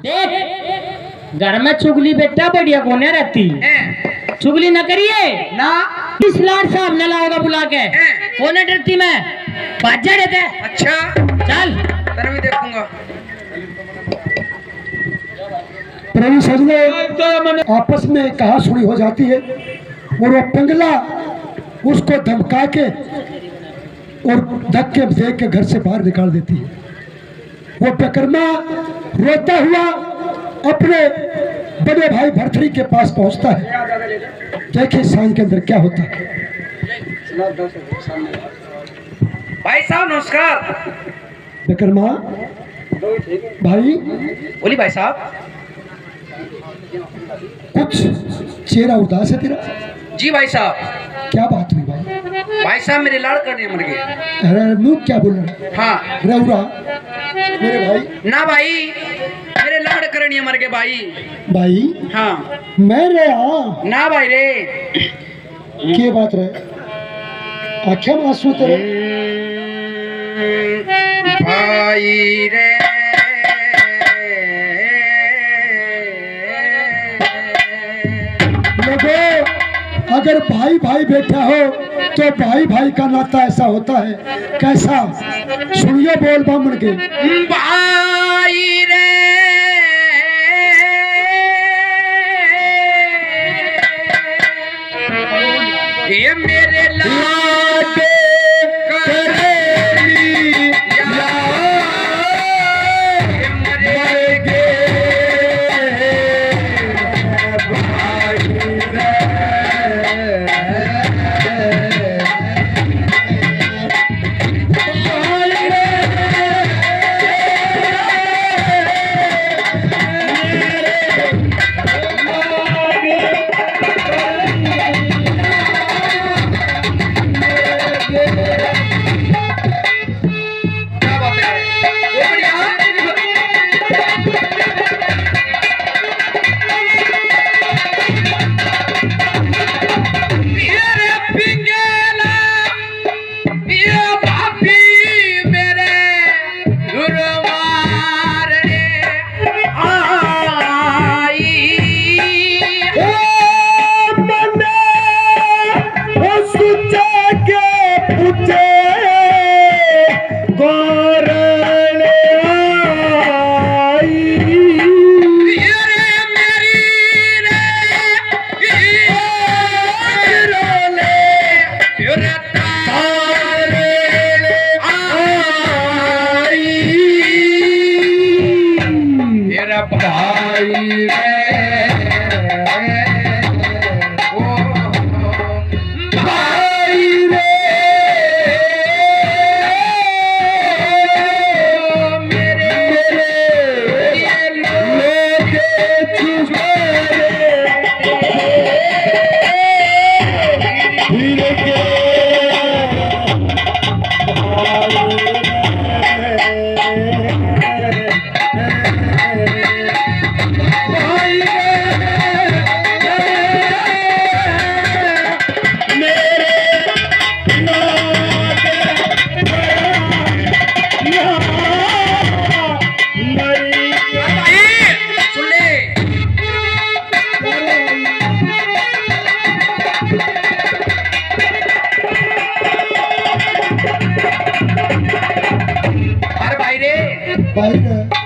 देख घर में चुगली बेटा बढ़िया कोने रहती चुगली न करिए ना। इस लाड साहब न लाओगा बुला के कोने डरती मैं बाजा रहता है। अच्छा चल तेरे भी देखूंगा। प्रभु सजने आपस में कहा सुनी हो जाती है और वो पिंगला उसको धमका के और धक्के दे के घर से बाहर निकाल देती है। वो विक्रमा रोता हुआ अपने बड़े भाई भरथरी के पास पहुंचता है। देखिए सांझ के अंदर क्या होता है। भाई साहब नमस्कार। विक्रमा भाई बोली भाई साहब। कुछ चेहरा उदास है तेरा। जी भाई साहब। क्या बात हुई भाई? भाई साहब मेरे लाड़ करने मर गए। अरे मुँह क्या बोल रहा? हाँ रउरा मेरे भाई। ना भाई मेरे लाड़ करने मर गए भाई। भाई हाँ मैं रे हाँ ना भाई रे। क्या बात रहे आख्या मासू तेरे भाई रे। लोगों अगर भाई भाई बैठा हो तो भाई भाई का नाता ऐसा होता है। कैसा सुनिए बोल बामण के। भाई रे ये मेरे लाड करेली ये मरे गे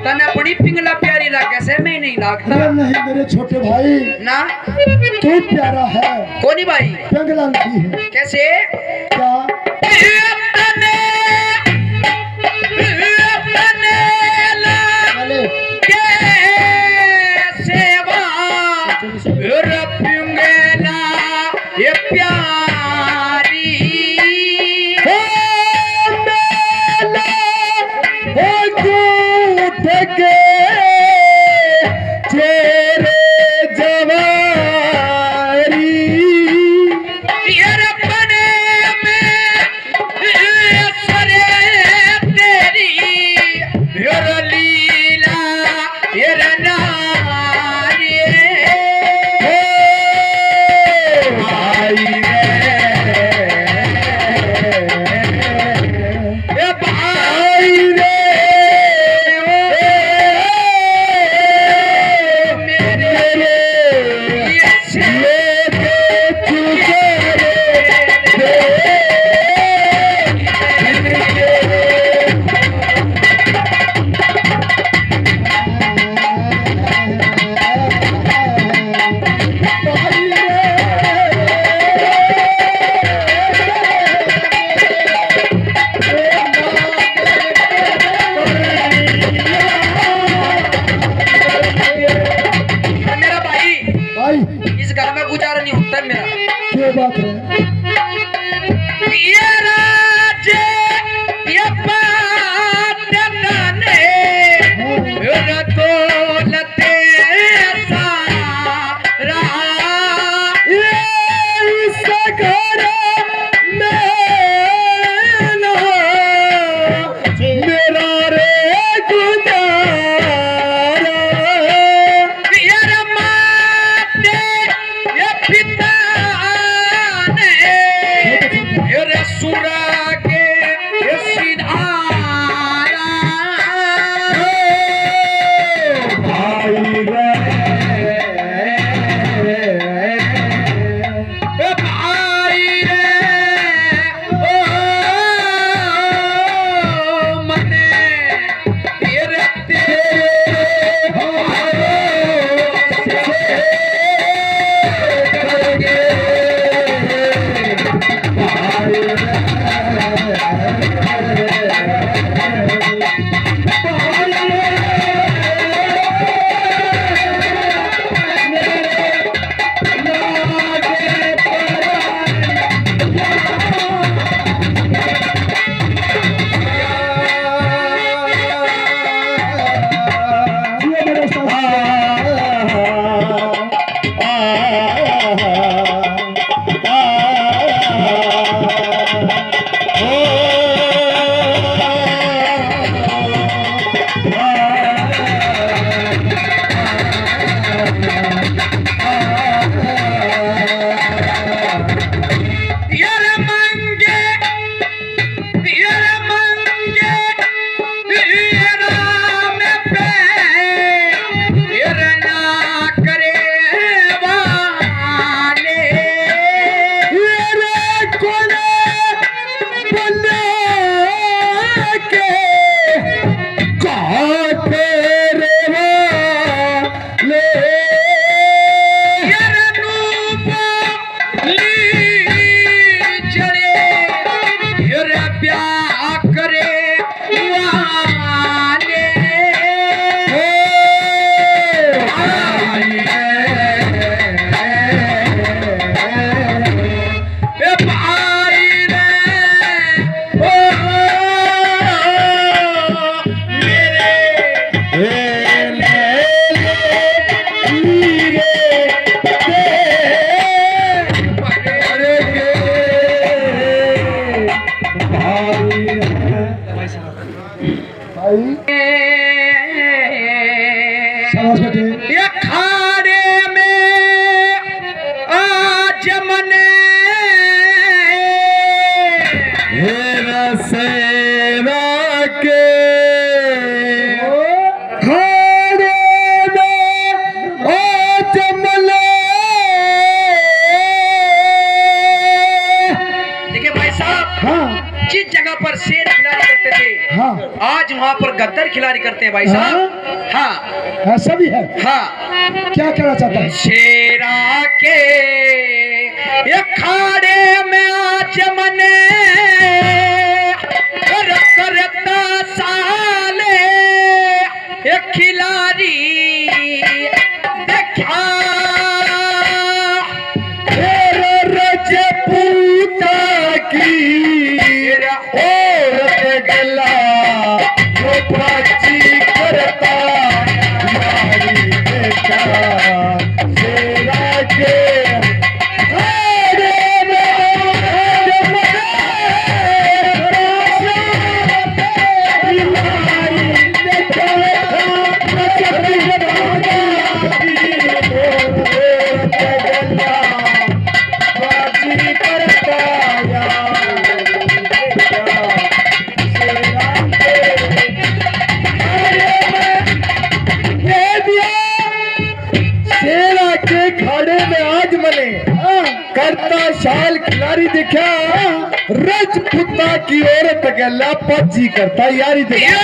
तने अपनी पिंगला प्यारी लागे से मैं नहीं लागता। नहीं मेरे छोटे भाई ना तू प्यारा है। कोनी भाई पिंगला नहीं है। कैसे क्या ये प्यारी तेरे जवारी शाबाश बेटे। ये खाड़े में आज मने सेवा के खाड़े में आज मले। देखिए भाई साहब, हाँ जिस जगह पर शेर खिलाड़ी करते थे, हाँ आज वहाँ पर गद्दर खिलाड़ी करते हैं भाई साहब। हाँ ऐसा भी है। हाँ, क्या कहना चाहता है? शेरा के ये खाड़े में आज मने करता साले ये खिलाड़ी देखा रजपूता की औरत गला जो प्राची करता यारी देखा शेरा के करता शाल खिलाड़ी दिखा रजपुता की औरत गला पाची करता यारी देखा।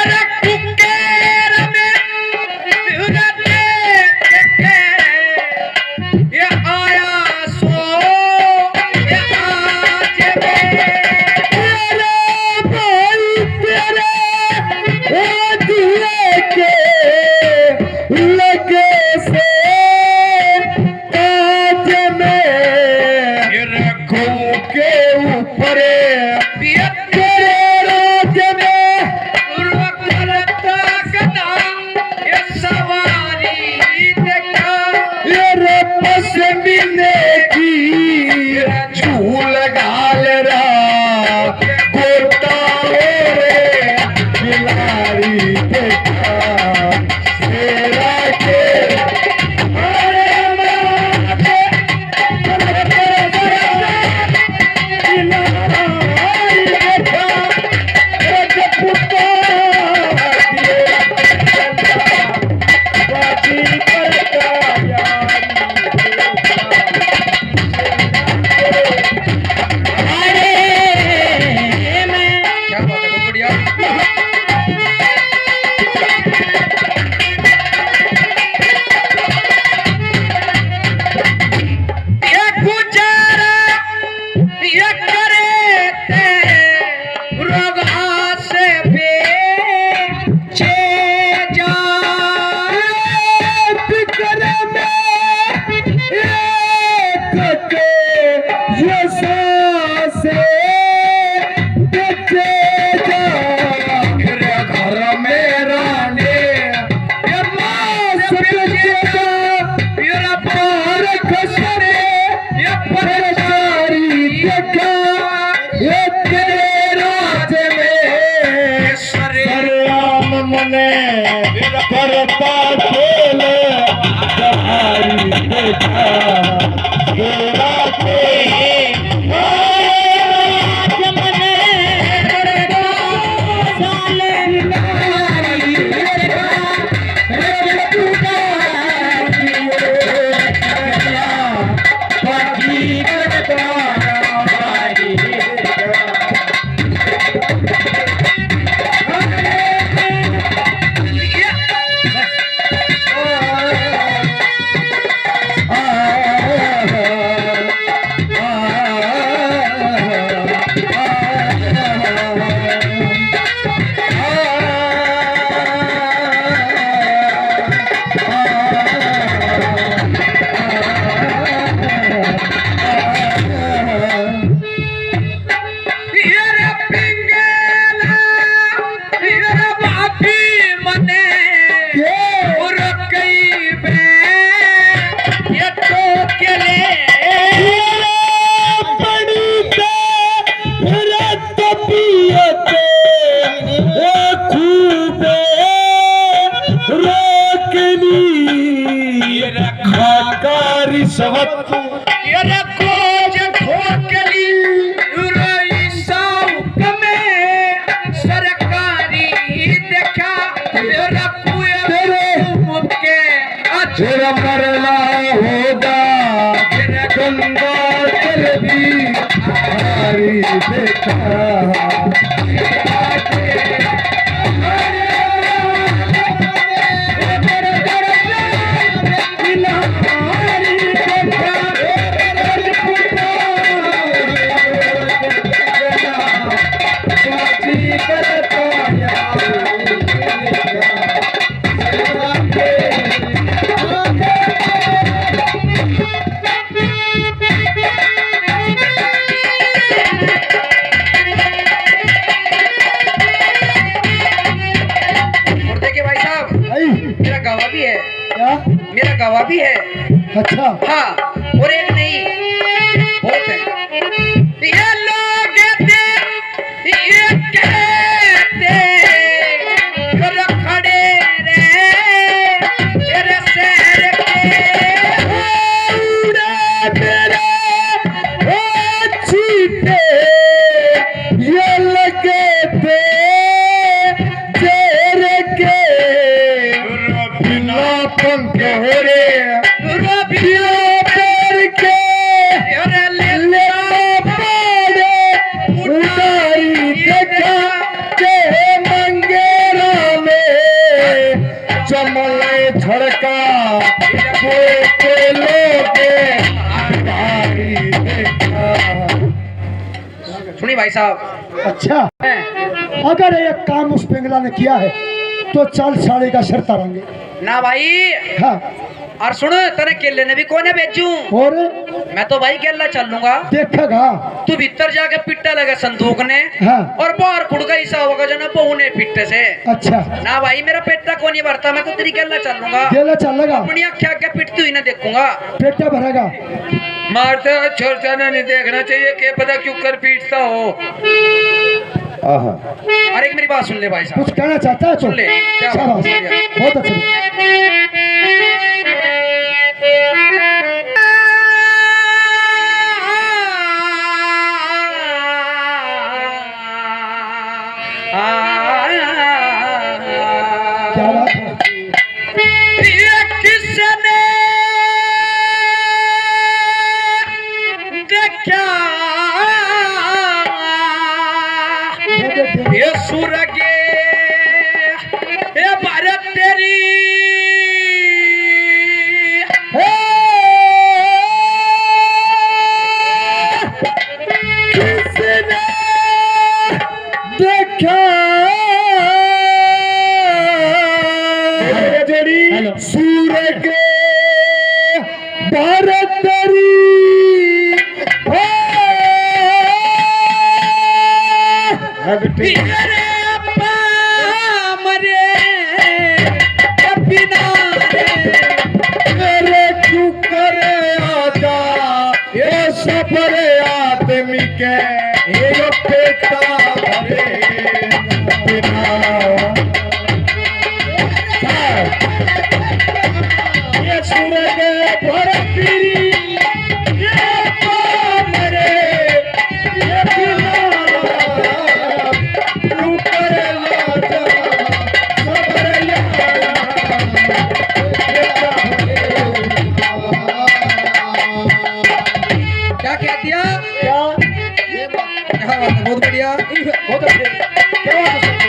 करता खेल जहारी देखा तेरा सबक ये खोज ठोकली शौक में सरकारी देखा तेरा मुझके तेरा मरना होगा गंगा जल भी हमारी देखा गवाह भी है, क्या? मेरा गवाह भी है। अच्छा हाँ, और एक नहीं बहुत है। ये लोग ये कहते खड़े रे तेरे शहर के उड़ा मेरे ओ चीते ये लगे थे तेरे के बिना पंख हो रे बिना पैर के ले पाड़े उड़ाई देखा के मंगेरा में चमले झड़का कोई लोगे हमारी देखा। सुनिए भाई साहब, अच्छा अगर एक काम उस पिंगला ने किया है तो चल साड़ी का शर्त आएंगे। ना भाई, हाँ और सुन तेरे केले ने भी कौन है बेचू, और मैं तो भाई केला चल लूंगा। देखेगा तू भीतर जाके पिट्टा लगे संदूक ने, हाँ। और बाहर खुड़का हिस्सा होगा जो ना बहू ने पिट्टे से। अच्छा ना भाई मेरा पेटा को नहीं भरता, मैं तो तेरी केला चल लूंगा। केला चलेगा, अपनी अख्या क्या पिटती हुई ना देखूंगा। पेटा भरेगा। मारते हो छोड़ जाना नहीं देखना चाहिए कि पता क्यों कर पीटता हो। अरे एक मेरी बात सुन ले भाई साहब, कुछ कहना चाहता है तो सुन ले, क्या बात शाबाश, है, बढ़िया। बहुत अच्छा। क्या बात है? ये किसने देखा ये सुरगे ये भारत तेरी किसने देखा जड़ी सूर्य के भारत तेरी तेरे अब्बा मरे बिना मेरे क्यों करे आजा ये सफर आदमी के ये पेटा भरे बिना। ये सूरज भर पीरी ये मरे ये बिना क्यों करे आजा सफर क्या कह दिया, क्या क्या बात है, बहुत बढ़िया। बहुत अच्छे। क्या बात है?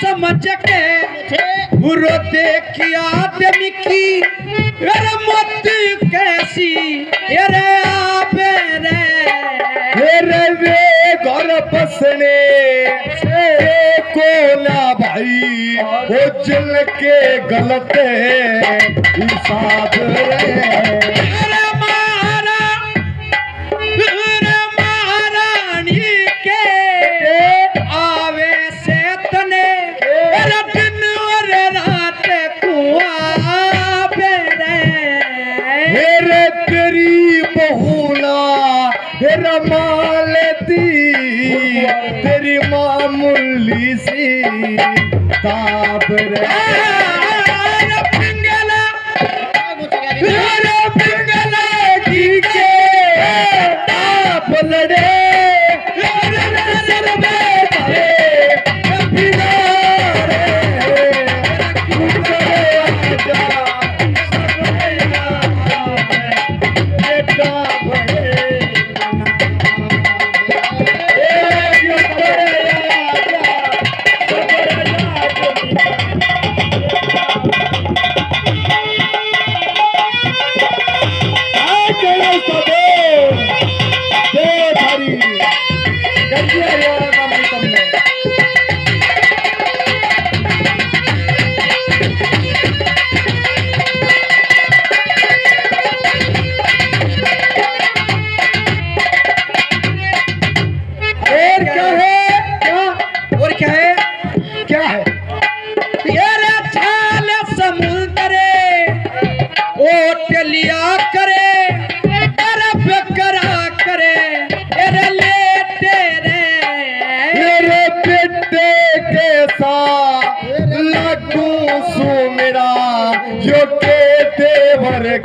समझ के बुरो देखिया आदमी की अरे मोती कैसी अरे आबे रे वे घर बसने को ना भाई वो जिल के गलत हिसाब रे सी ताप रे पिंगला पिंगला की के ताप लड़े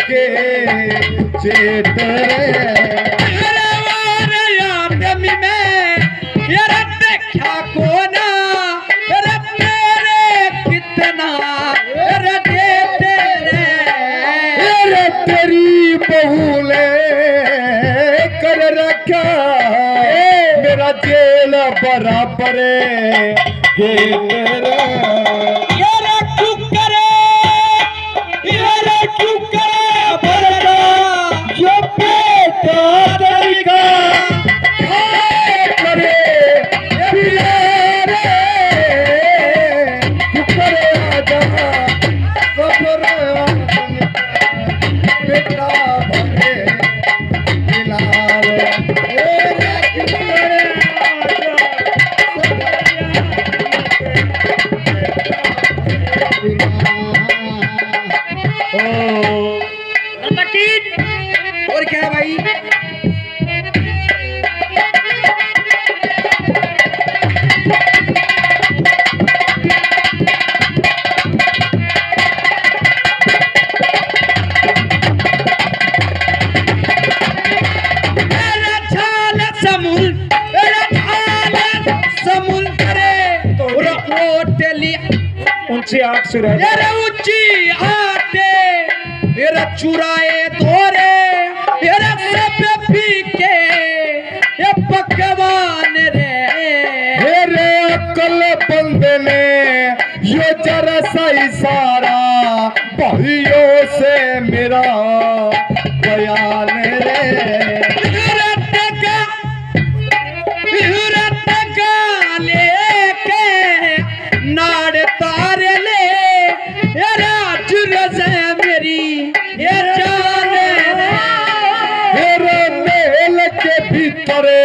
के चेतरे देखा कोना कितना तेरी बहू ने कर रखा मेरा जेल बराबर और क्या है भाई? ऊंची आठ सुर ऊंची आटे चुराए तोरे सब पीके ये पकवान रे अकल बंदे ने ये जरा सा इशारा भाइयों से मेरा बयान रे लेके नाड़ तारे ले राज रज़े मेरी ये जाने मेल के भीतरे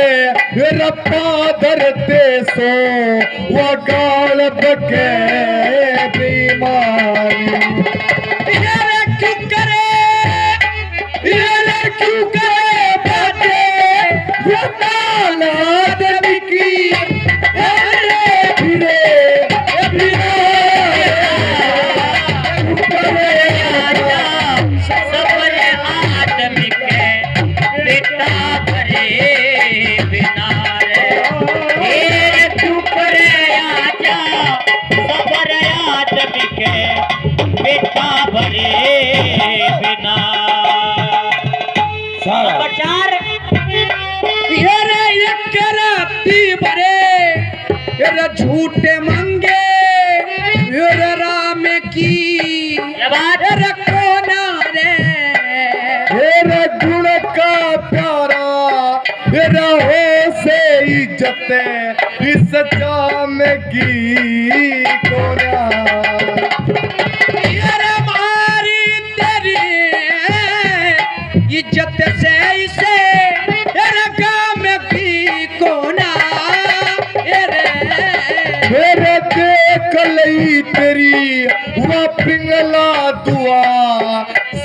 पादर देसो वगाल बके बीमारी क्यों करे बाटे ये नाला आदमी की झूठे मंगे राम की कोना रे गुण का प्यारा हो से इज्जत इस जाम की कोना मारी तेरी इज्जत से इसे काम की कोना देख लई तेरी वो पिंगला दुआ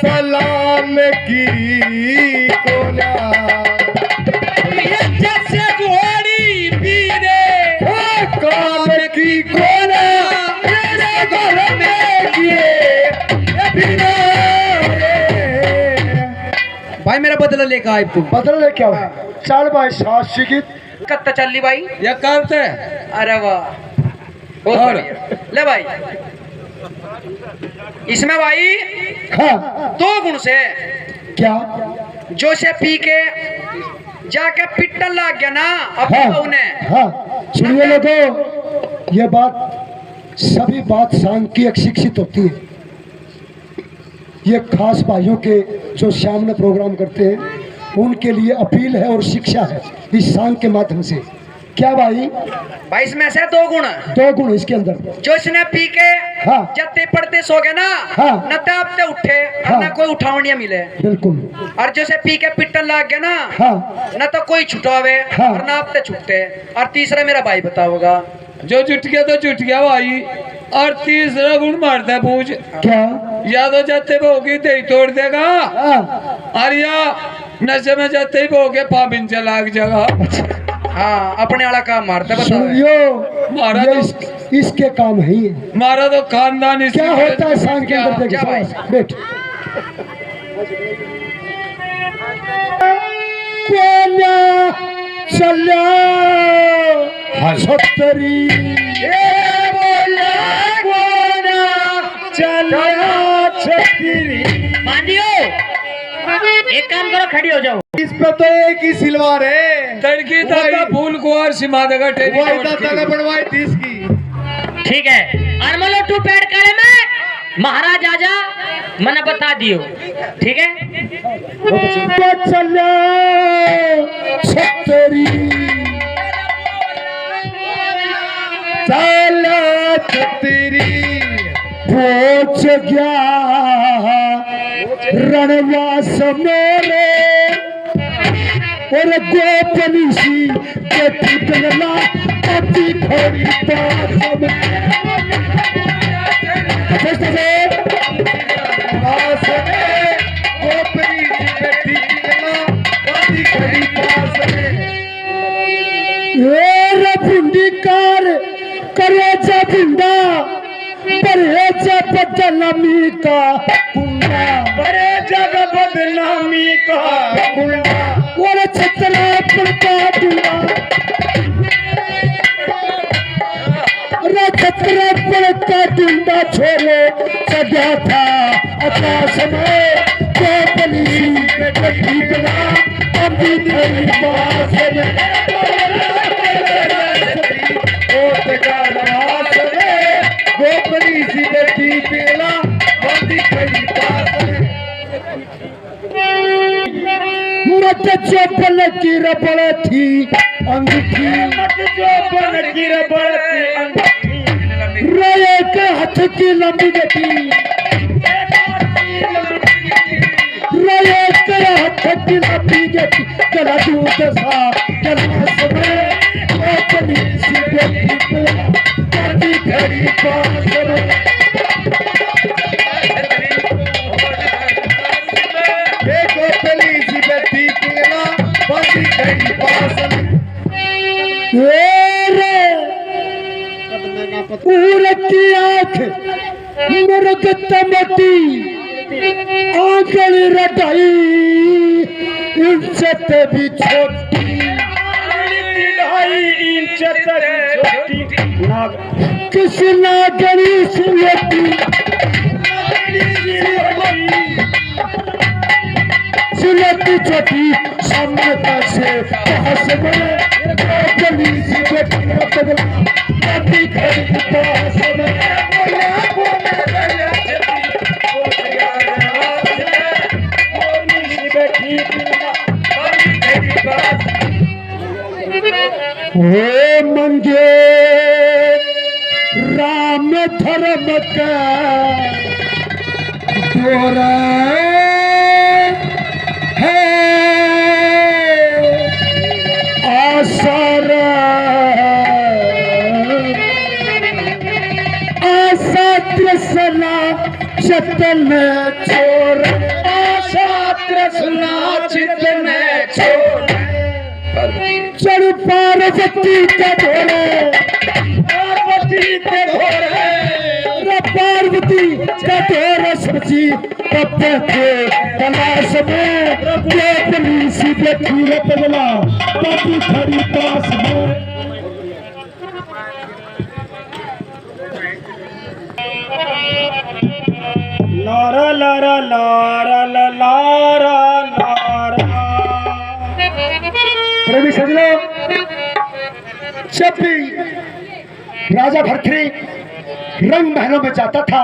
सलाम की कोना जैसे घोड़ी पीरे काल की मेरा बदला लेकर आए तुम। बदल ले क्या हुआ? चल भाई सास शिकित कत्ता चल ली भाई। ये करते अरे वाह बहुत और? बढ़िया। ले भाई इसमें भाई हाँ 2 गुण से क्या? जो से पी के जाके पिटन लग गया ना अपने हाँ बहू ने। हाँ सुनिए लोगों, ये बात सभी बात सांग की एक शिक्षित होती है। ये खास भाइयों के जो सामने प्रोग्राम करते हैं उनके लिए अपील है और शिक्षा है इस सांग के माध्यम से। क्या भाई? भाई इसमें से 2 गुण 2 गुण इसके अंदर। जो इसने पी के हाँ। जत्ते पड़ते सो गए ना हाँ। न तापते उठे और हाँ। न कोई उठावनिया मिले। बिल्कुल। और जो से पी के पिटन लग गया ना हाँ न तो कोई छुटावे हाँ। और ना आपते छुटते। और तीसरा मेरा भाई बताओगा। जो जुट गया तो जुट गया भाई। और तीसरा गुण मारता है पूछ, क्या? या तो जाते होगी दही तोड़ देगा हाँ और या नशे में जाते ही होगे पाबिन चला जगह। हाँ अपने वाला काम मारता बताओ। सुनियो, मारा ये तो- इसके काम है ही है। मारा तो खानदान इसी क्या होता है सांग के अंदर? क्या भाई? देखो बैठ। कोना चला सत्तरी मांडियो एक काम करो, खड़ी हो जाओ। इस पे तो एक ही सिलवार है। तड़की ताई फूल कुआर सिमा देगा टेरी वो तोड़ इतना के। तने बनवाई थी इसकी। ठीक है, अनमोलो 2 पेड़ काले में महाराज आजा मना बता दियो। ठीक है चला सत्तरी चला छतरी पहुंच गया रणवास मेरे और गोपनी सी बेटी बंगला अति खड़ी पास में। पास में गोपरी की बेटी की बड़ी खड़ी पास में। ए भुंडीकार करे जा भुंडा परे जा बदनामी का गुंडा बड़े जगह बदनामी का गुंडा। और छतरा पर का डूंगा छतरा पर का डूंगा छोरे सजा था आकाश में गोपनी बेटी बना अभी तेरी पास गोपरी सी बेटी पेला बंदी खड़ी पास में। मत चौपल की रबड़ थी अंगूठी चौपन की रबड़ थी अंगूठी। रोए के हाथ की लंबी गति रोए के हाथ की लंबी गति गला दूध सा गला समय गोपनी सी बेटी पेला बंदी खड़ी पास में। गोपरी सी बेटी पेला बंदी खड़ी पास में। की आंख मृग तमती आंगल रटाई इज्जत भी छोटी किस नागरी सिलती सिलती छोटी सामने से पास में गली सी बेटी बदला खड़ी पास में। ओ मंगे राम धर्म का दोरा है आसार आशा तृष्णा चतन चोर आशा तृष्णा चतन चोर चढ़ पार्वती के घोड़े पार्वती के घोड़े पार्वती बनती कटोर सब्जी पत्ते थे तलाश में ये पुलिस देखी रे पगला पापी खड़ी पास में Lara Lara Lara Lara Lara. प्रेमी सजनों, जब भी राजा भरथरी रंग महलों में जाता था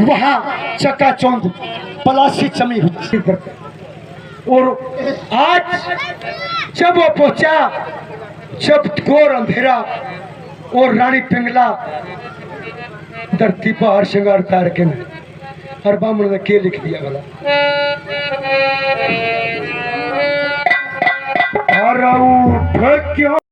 वहां चकाचौंध पलासी जमी हुई थी। और आज जब वो पहुंचा, जब घोर अंधेरा और रानी पिंगला धरती पर हर श्रृंगार तार के और बामण ने के लिख दिया बोला क्यों